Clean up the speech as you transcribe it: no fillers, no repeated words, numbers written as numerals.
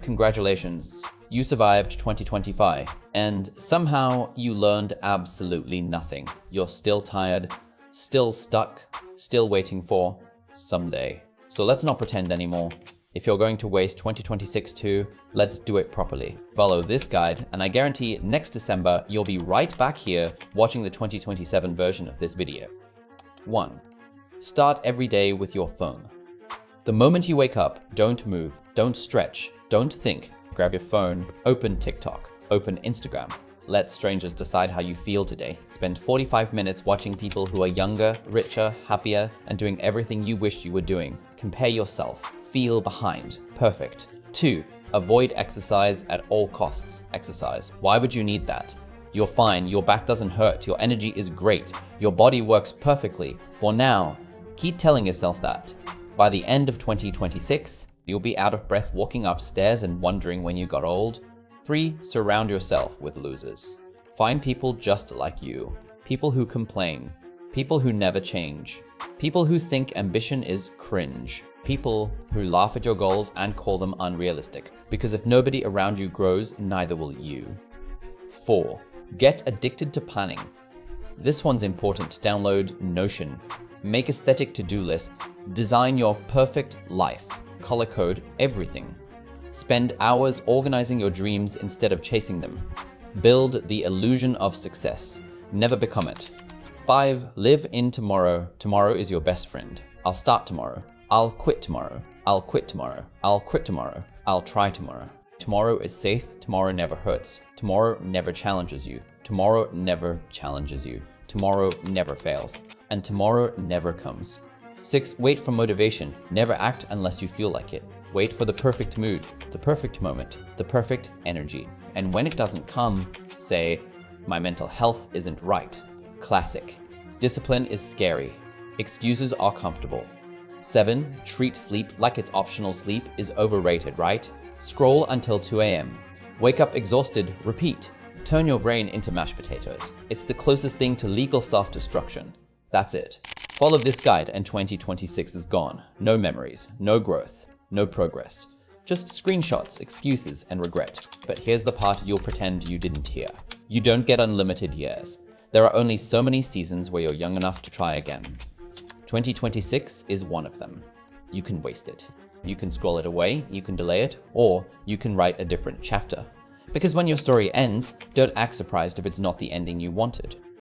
congratulations. You survived 2025, and somehow you learned absolutely nothing. You're still tired, still stuck, still waiting for someday. So let's not pretend anymore. If you're going to waste 2026 too, let's do it properly. Follow this guide, and I guarantee next December, you'll be right back here watching the 2027 version of this video. 1. Start every day with your phone. The moment you wake up, don't move, don't stretch, don't think. Grab your phone, open TikTok, open Instagram. Let strangers decide how you feel today. Spend 45 minutes watching people who are younger, richer, happier, and doing everything you wished you were doing. Compare yourself. Feel behind. Perfect. 2. Avoid exercise at all costs. Exercise. Why would you need that? You're fine. Your back doesn't hurt. Your energy is great. Your body works perfectly. For now, keep telling yourself that. By the end of 2026, you'll be out of breath walking upstairs and wondering when you got old. 3. Surround yourself with losers. Find people just like you. People who complain. People who never change. People who think ambition is cringe. People who laugh at your goals and call them unrealistic. Because if nobody around you grows, neither will you. 4. Get addicted to planning. This one's important. Download Notion. Make aesthetic to-do lists. Design your perfect life. Color code everything. Spend hours organizing your dreams instead of chasing them. Build the illusion of success. Never become it. 5. Live in tomorrow. Tomorrow is your best friend. I'll start tomorrow. I'll quit tomorrow. I'll quit tomorrow. I'll quit tomorrow. I'll try tomorrow. Tomorrow is safe. Tomorrow never hurts. Tomorrow never challenges you. Tomorrow never challenges you. Tomorrow never fails. And tomorrow never comes. 6. Wait for motivation. Never act unless you feel like it. Wait for the perfect mood, the perfect moment, the perfect energy. And when it doesn't come, say, my mental health isn't right. Classic. Discipline is scary. Excuses are comfortable. 7. Treat sleep like it's optional. Sleep is overrated, right? Scroll until 2 a.m. Wake up exhausted, repeat. Turn your brain into mashed potatoes. It's the closest thing to legal self-destruction. That's it. Follow this guide and 2026 is gone. No memories, no growth, no progress. Just screenshots, excuses, and regret. But here's the part you'll pretend you didn't hear. You don't get unlimited years. There are only so many seasons where you're young enough to try again. 2026 is one of them. You can waste it. You can scroll it away, you can delay it, or you can write a different chapter. Because when your story ends, don't act surprised if it's not the ending you wanted.